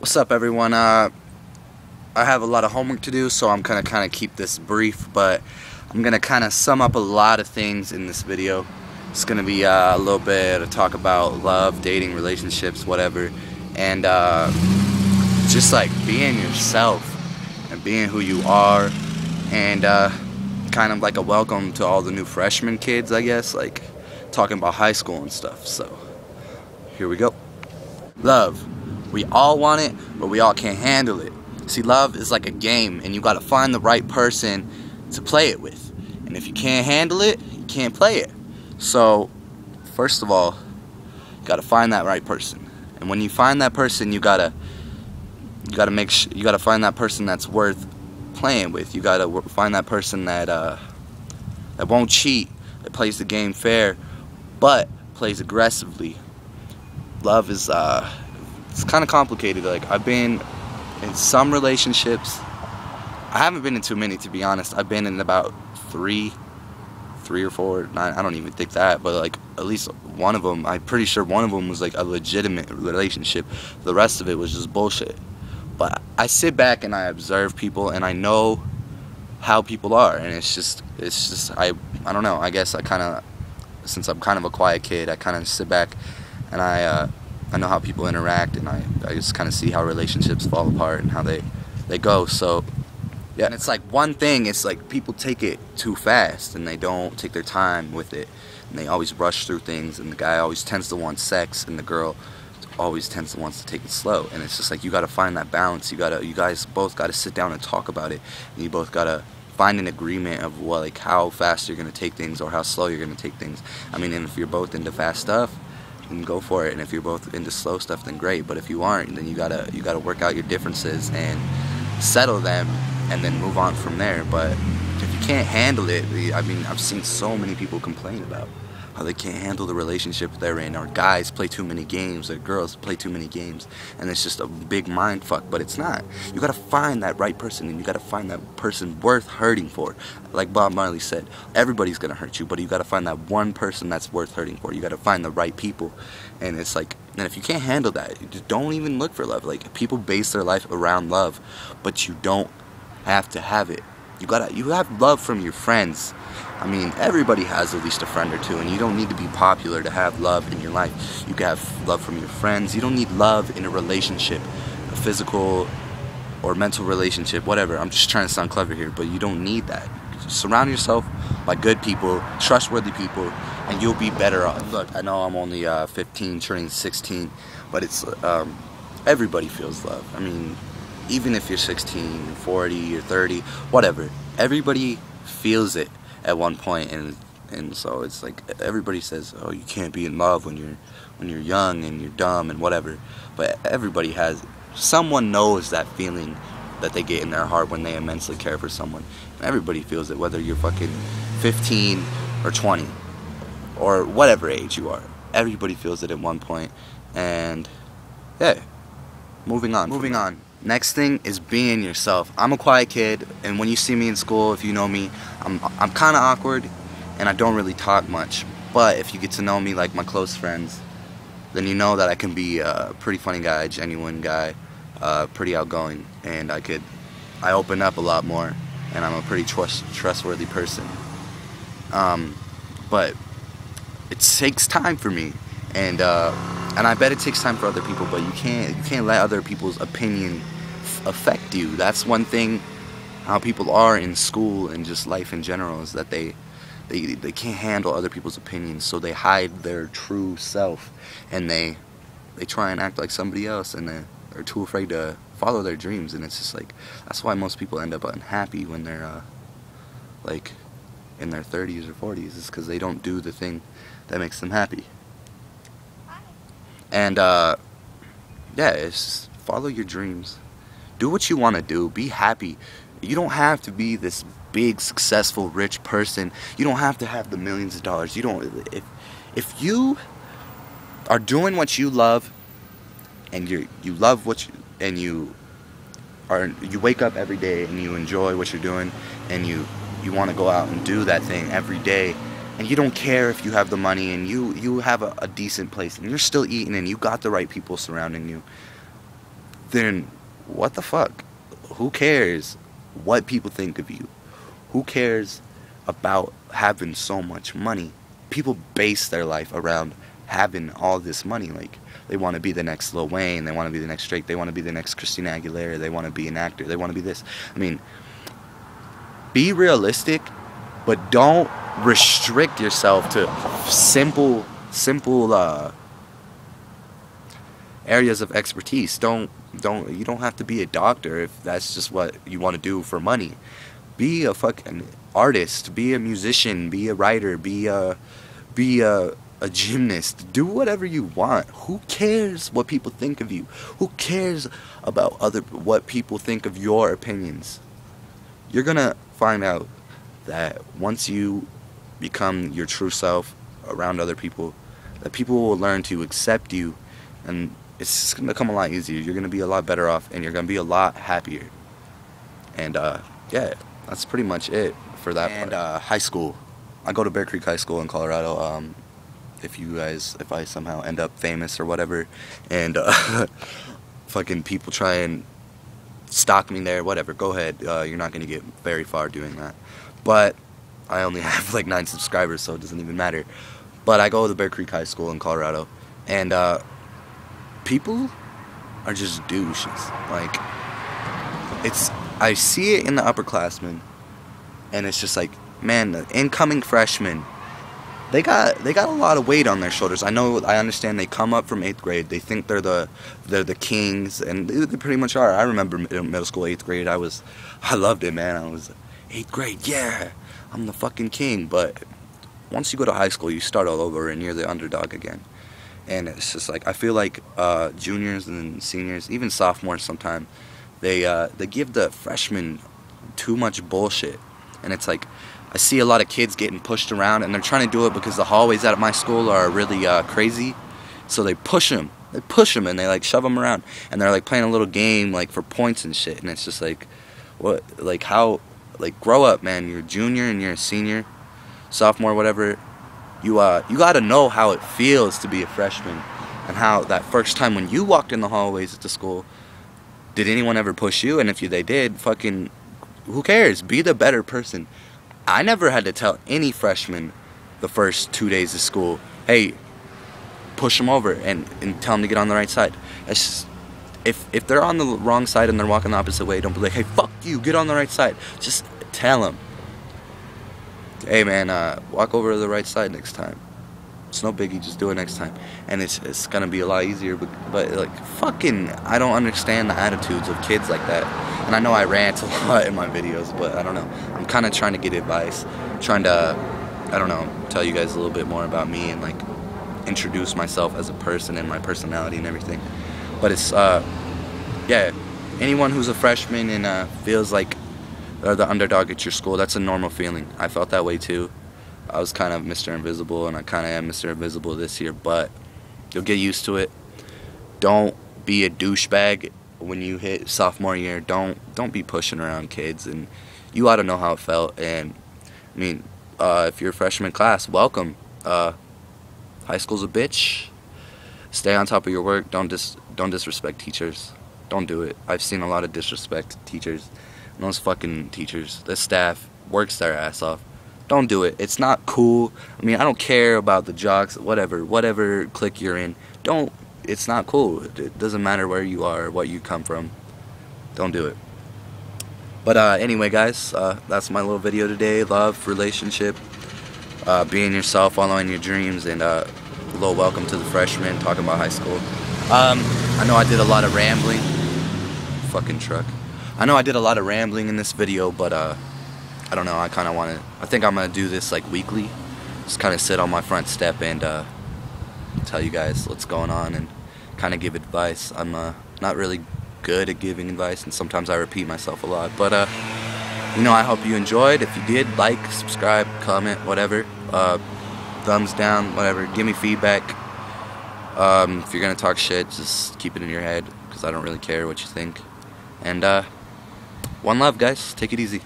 What's up, everyone? I have a lot of homework to do, so I'm gonna kind of keep this brief, but I'm gonna kind of sum up a lot of things in this video. It's gonna be a little bit of talk about love, dating, relationships, whatever, and just like being yourself and being who you are, and kind of like a welcome to all the new freshman kids, I guess, like talking about high school and stuff. So here we go. Love. We all want it, but we all can't handle it. See, love is like a game, and you gotta find the right person to play it with. And if you can't handle it, you can't play it. So, first of all, you gotta find that right person. And when you find that person, you gotta find that person that's worth playing with. You gotta find that person that that won't cheat, that plays the game fair, but plays aggressively. Love is it's kind of complicated. Like, I've been in some relationships. I haven't been in too many, to be honest. I've been in about three or four, nine, I don't even think that, but like at least one of them, I'm pretty sure one of them was like a legitimate relationship. The rest of it was just bullshit. But I sit back and I observe people, and I know how people are, and it's just I don't know. I guess since I'm kind of a quiet kid, I kind of sit back and I know how people interact, and I just kind of see how relationships fall apart and how they go. So yeah, and it's like one thing, it's like people take it too fast and they don't take their time with it, and they always rush through things, and the guy always tends to want sex and the girl always tends to want to take it slow. And it's just like, you got to find that balance. You guys both got to sit down and talk about it, and you both got to find an agreement of what, like, how fast you're going to take things or how slow you're going to take things. I mean, and if you're both into fast stuff, then go for it, and if you're both into slow stuff, then great. But if you aren't, then you gotta work out your differences and settle them, and then move on from there. But if you can't handle it, I mean, I've seen so many people complain about how they can't handle the relationship they're in, or guys play too many games, or girls play too many games, and it's just a big mind fuck. But it's not. You gotta find that right person, and you gotta find that person worth hurting for. Like Bob Marley said, everybody's gonna hurt you, but you gotta find that one person that's worth hurting for. You gotta find the right people. And it's like, and if you can't handle that, you just don't even look for love. Like, people base their life around love, but you don't have to have it. You have love from your friends. I mean, everybody has at least a friend or two, and you don't need to be popular to have love in your life. You can have love from your friends. You don't need love in a relationship, a physical or mental relationship, whatever. I'm just trying to sound clever here, but you don't need that. Surround yourself by good people, trustworthy people, and you'll be better off. Look, I know I'm only 15, turning 16, but it's everybody feels love. I mean, even if you're 16, 40, or 30, whatever, everybody feels it at one point, and so it's like everybody says, oh, you can't be in love when you're young and you're dumb and whatever, but everybody has, someone knows that feeling that they get in their heart when they immensely care for someone, and everybody feels it, whether you're fucking 15 or 20 or whatever age you are. Everybody feels it at one point. And yeah, moving on. Next thing is being yourself. I'm a quiet kid, and when you see me in school, if you know me, I'm kind of awkward, and I don't really talk much. But if you get to know me, like my close friends, then you know that I can be a pretty funny guy, genuine guy, pretty outgoing, and I open up a lot more, and I'm a pretty trustworthy person. But it takes time for me, and I bet it takes time for other people. But you can't let other people's opinion affect you. That's one thing, how people are in school and just life in general, is that they can't handle other people's opinions, so they hide their true self, and they try and act like somebody else, and they're too afraid to follow their dreams. And it's just like, that's why most people end up unhappy when they're like in their 30s or 40s, is because they don't do the thing that makes them happy. And yeah, it's just follow your dreams. Do what you want to do. Be happy. You don't have to be this big, successful, rich person. You don't have to have the millions of dollars. You don't. If you are doing what you love, and you love what you wake up every day and you enjoy what you're doing, and you want to go out and do that thing every day, and you don't care if you have the money, and you have a decent place, and you're still eating, and you got the right people surrounding you, then what the fuck? Who cares what people think of you? Who cares about having so much money? People base their life around having all this money. Like, they want to be the next Lil Wayne, they want to be the next Drake, they want to be the next Christina Aguilera, they want to be an actor, they want to be this. I mean, be realistic, but don't restrict yourself to simple areas of expertise. You don't have to be a doctor if that's just what you want to do for money. Be a fucking artist, be a musician, be a writer, be a gymnast. Do whatever you want. Who cares what people think of you? Who cares about what people think of your opinions? You're gonna find out that once you become your true self around other people, that people will learn to accept you, and it's just gonna become a lot easier. You're gonna be a lot better off, and you're gonna be a lot happier. And yeah, that's pretty much it for that part. And high school, I go to Bear Creek High School in Colorado. If I somehow end up famous or whatever, and fucking people try and stalk me there, whatever, go ahead. You're not gonna get very far doing that. But I only have like 9 subscribers, so it doesn't even matter. But I go to Bear Creek High School in Colorado, and people are just douches. Like, I see it in the upperclassmen, and it's just like, man, the incoming freshmen, they got a lot of weight on their shoulders. I understand they come up from 8th grade, they think they're the kings, and they pretty much are. I remember middle school, 8th grade, I loved it, man. I was 8th grade, yeah, I'm the fucking king. But once you go to high school, you start all over, and you're the underdog again. And it's just like, I feel like juniors and seniors, even sophomores sometimes, they give the freshmen too much bullshit. And it's like, I see a lot of kids getting pushed around, and they're trying to do it because the hallways at my school are really crazy. So they push them, and they like shove them around, and they're like playing a little game like for points and shit. And it's just like, what, like, how, like, grow up, man. You're a junior and you're a senior, sophomore, whatever. You gotta know how it feels to be a freshman, and how that first time when you walked in the hallways at the school, did anyone ever push you? And if they did, fucking, who cares? Be the better person. I never had to tell any freshman the first 2 days of school, hey, push them over and tell them to get on the right side. It's just, if they're on the wrong side and they're walking the opposite way, don't be like, hey, fuck you, get on the right side. Just tell them, hey, man, walk over to the right side next time. It's no biggie, just do it next time. And it's gonna be a lot easier, but like, fucking, I don't understand the attitudes of kids like that. And I know I rant a lot in my videos, but I don't know. I'm kind of trying to get advice, trying to, I don't know, tell you guys a little bit more about me and like introduce myself as a person and my personality and everything. But it's, yeah, anyone who's a freshman and feels like they're the underdog at your school, that's a normal feeling. I felt that way too. I was kind of Mr. Invisible, and I kind of am Mr. Invisible this year, but you'll get used to it. Don't be a douchebag when you hit sophomore year. Don't be pushing around kids, and you ought to know how it felt. And I mean, if you're a freshman class, welcome. High school's a bitch. Stay on top of your work. Don't disrespect teachers. Don't do it. I've seen a lot of disrespect teachers. And those fucking teachers, the staff works their ass off. Don't do it. It's not cool. I mean, I don't care about the jocks, whatever clique you're in. It's not cool. It doesn't matter where you are or what you come from. Don't do it. But anyway, guys, that's my little video today. Love, relationship, being yourself, following your dreams, and a little welcome to the freshmen, talking about high school. I know I did a lot of rambling. Fucking truck. I know I did a lot of rambling in this video, but I don't know, I think I'm gonna do this like weekly. Just kind of sit on my front step and tell you guys what's going on and kind of give advice. I'm not really good at giving advice, and sometimes I repeat myself a lot, but you know, I hope you enjoyed. If you did, like, subscribe, comment, whatever, thumbs down, whatever. Give me feedback. If you're gonna talk shit, just keep it in your head, because I don't really care what you think. And one love, guys. Take it easy.